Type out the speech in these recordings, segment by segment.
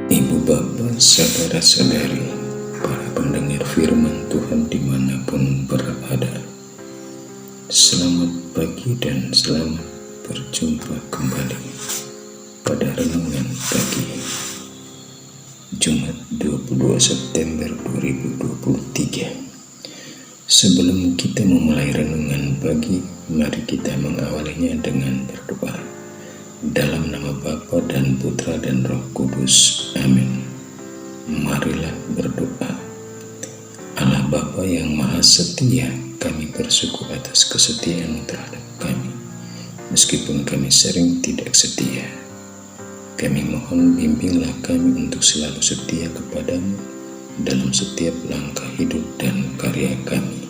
Ibu bapak, saudara-saudari, para pendengar firman Tuhan dimanapun berada, selamat pagi dan selamat berjumpa kembali pada renungan pagi Jumat 22 September 2023. Sebelum kita memulai renungan pagi, mari kita mengawalinya dengan berdoa. Dalam nama Bapa dan Putra dan Roh Kudus. Amin. Marilah berdoa. Allah Bapa yang Maha Setia, kami bersyukur atas kesetiaan terhadap kami. Meskipun kami sering tidak setia, kami mohon bimbinglah kami untuk selalu setia kepadamu dalam setiap langkah hidup dan karya kami.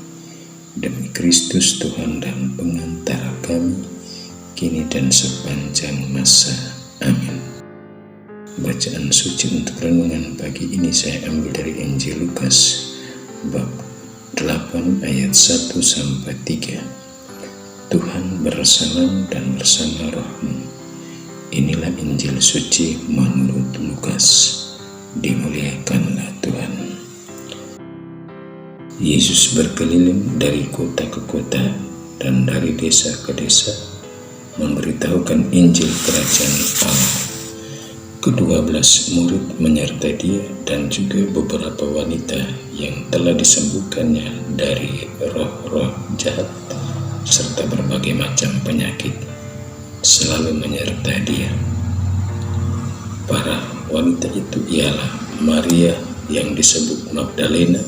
Demi Kristus Tuhan dan pengantara kami, kini dan sepanjang masa. Amin. Bacaan suci untuk renungan pagi ini saya ambil dari Injil Lukas bab 8 ayat 1-3. Tuhan bersamamu dan bersama rohmu. Inilah Injil suci menurut Lukas. Dimuliakanlah Tuhan. Yesus berkeliling dari kota ke kota dan dari desa ke desa, memberitahukan Injil Kerajaan Allah. Ke-12 murid menyertai dia dan juga beberapa wanita yang telah disembuhkannya dari roh-roh jahat serta berbagai macam penyakit selalu menyertai dia. Para wanita itu ialah Maria yang disebut Magdalena,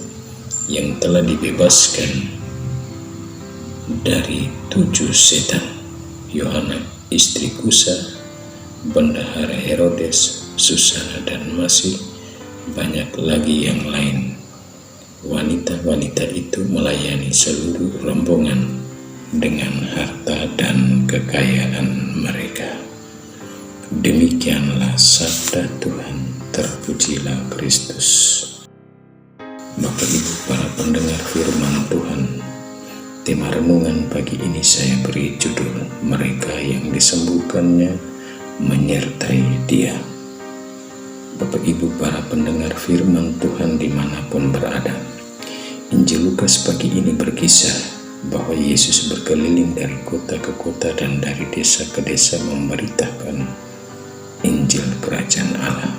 yang telah dibebaskan dari 7 setan, Yohana istri Kusa, Bendahara Herodes, Susana, dan masih banyak lagi yang lain. Wanita-wanita itu melayani seluruh rombongan dengan harta dan kekayaan mereka. Demikianlah sabda Tuhan. Terpujilah Kristus. Bapak Ibu para pendengar firman Tuhan, tema renungan pagi ini saya beri judul Mereka yang Disembuhkannya Menyertai Dia. Bapak Ibu para pendengar firman Tuhan dimanapun berada, Injil Lukas pagi ini berkisah bahwa Yesus berkeliling dari kota ke kota dan dari desa ke desa memberitakan Injil Kerajaan Allah.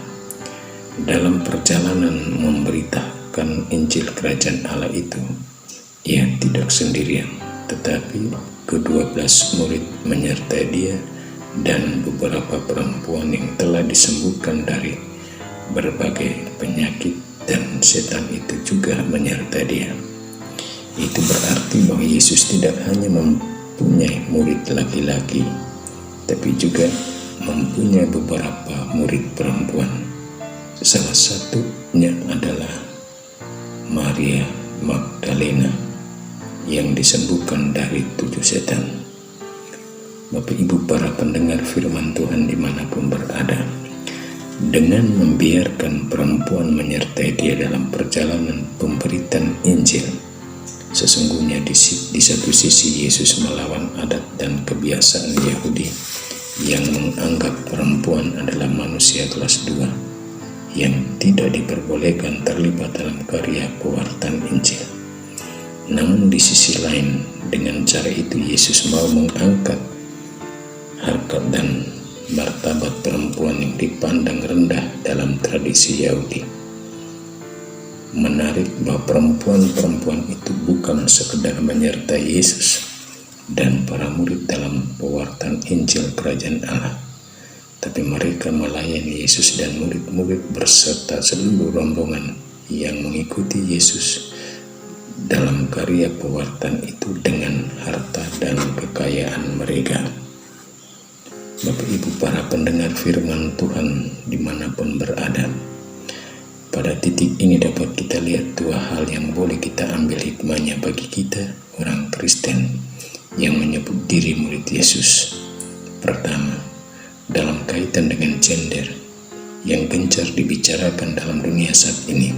Dalam perjalanan memberitakan Injil Kerajaan Allah itu, ia tidak sendirian, tetapi ke-12 murid menyertai dia dan beberapa perempuan yang telah disembuhkan dari berbagai penyakit, dan setan itu juga menyertai dia. Itu berarti bahwa Yesus tidak hanya mempunyai murid laki-laki, tapi juga mempunyai beberapa murid perempuan. Salah satunya adalah Maria Magdalena yang disembuhkan dari 7 setan. Bapak Ibu para pendengar firman Tuhan dimanapun berada, dengan membiarkan perempuan menyertai dia dalam perjalanan pemberitaan Injil, sesungguhnya di satu sisi Yesus melawan adat dan kebiasaan Yahudi yang menganggap perempuan adalah manusia kelas 2 yang tidak diperbolehkan terlibat dalam karya pewartaan Injil. Namun di sisi lain, dengan cara itu Yesus mau mengangkat harkat dan martabat perempuan yang dipandang rendah dalam tradisi Yahudi. Menarik bahwa perempuan-perempuan itu bukan sekedar menyertai Yesus dan para murid dalam pewartaan Injil Kerajaan Allah, tapi mereka melayani Yesus dan murid-murid berserta seluruh rombongan yang mengikuti Yesus dalam karya pewartaan itu dengan harta dan kekayaan mereka. Bapak Ibu para pendengar firman Tuhan dimanapun berada, pada titik ini dapat kita lihat 2 hal yang boleh kita ambil hikmahnya bagi kita orang Kristen yang menyebut diri murid Yesus. Pertama, dalam kaitan dengan gender yang gencar dibicarakan dalam dunia saat ini,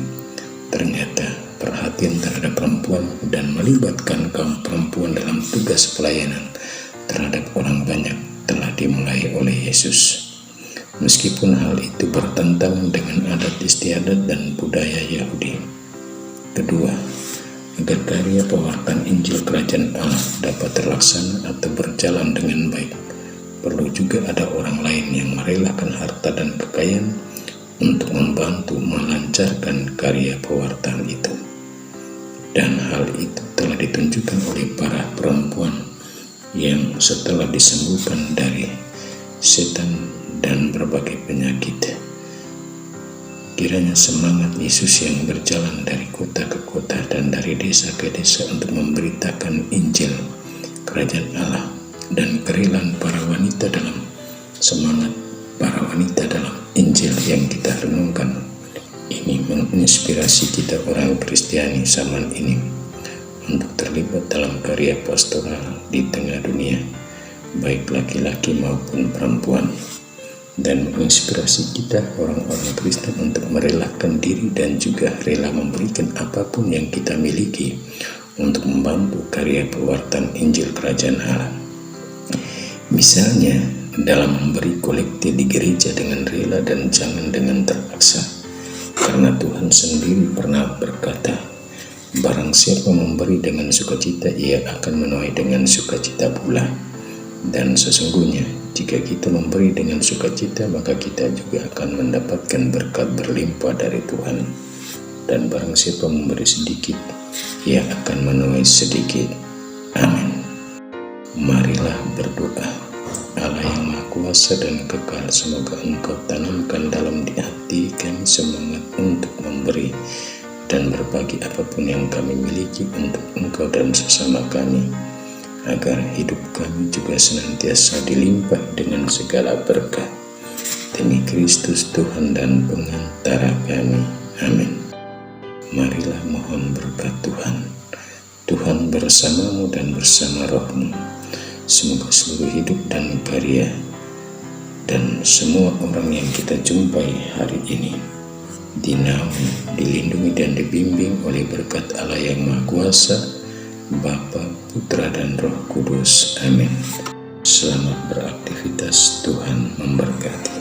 ternyata perhatian terhadap perempuan dan melibatkan kaum perempuan dalam tugas pelayanan terhadap orang banyak telah dimulai oleh Yesus. meskipun hal itu bertentangan dengan adat istiadat dan budaya Yahudi. Kedua, agar karya pewartaan Injil Kerajaan Allah dapat terlaksana atau berjalan dengan baik, perlu juga ada orang lain yang merelakan harta dan kekayaan untuk membantu melancarkan karya pewartaan itu. Dan hal itu telah ditunjukkan oleh para perempuan yang setelah disembuhkan dari setan dan berbagai penyakit. Kiranya semangat Yesus yang berjalan dari kota ke kota dan dari desa ke desa untuk memberitakan Injil Kerajaan Allah dan kerelaan para wanita dalam semangat para wanita dalam Injil yang kita renungkan ini menginspirasi kita orang Kristiani zaman ini untuk terlibat dalam karya pastoral di tengah dunia, baik laki-laki maupun perempuan, dan menginspirasi kita orang-orang Kristen untuk merelakan diri dan juga rela memberikan apapun yang kita miliki untuk membantu karya pewartaan Injil Kerajaan Allah. Misalnya dalam memberi kolektif di gereja dengan rela dan jangan dengan terpaksa, karena Tuhan sendiri pernah berkata, barang siapa memberi dengan sukacita, ia akan menuai dengan sukacita pula. Dan sesungguhnya jika kita memberi dengan sukacita, maka kita juga akan mendapatkan berkat berlimpah dari Tuhan. Dan barang siapa memberi sedikit, ia akan menuai sedikit. Amin. Marilah berdoa. Allah yang Maha Kuasa dan kekal, semoga Engkau tanamkan dalam di hati kami semangat untuk memberi dan berbagi apapun yang kami miliki untuk Engkau dan sesama kami, agar hidup kami juga senantiasa dilimpah dengan segala berkat. Demi Kristus Tuhan dan pengantara kami. Amin. Marilah mohon berkat Tuhan. Tuhan bersamamu dan bersama rohmu. Semoga seluruh hidup dan karya dan semua orang yang kita jumpai hari ini dinaungi, dilindungi dan dibimbing oleh berkat Allah yang Maha Kuasa, Bapa, Putra dan Roh Kudus. Amin. Selamat beraktivitas, Tuhan memberkati.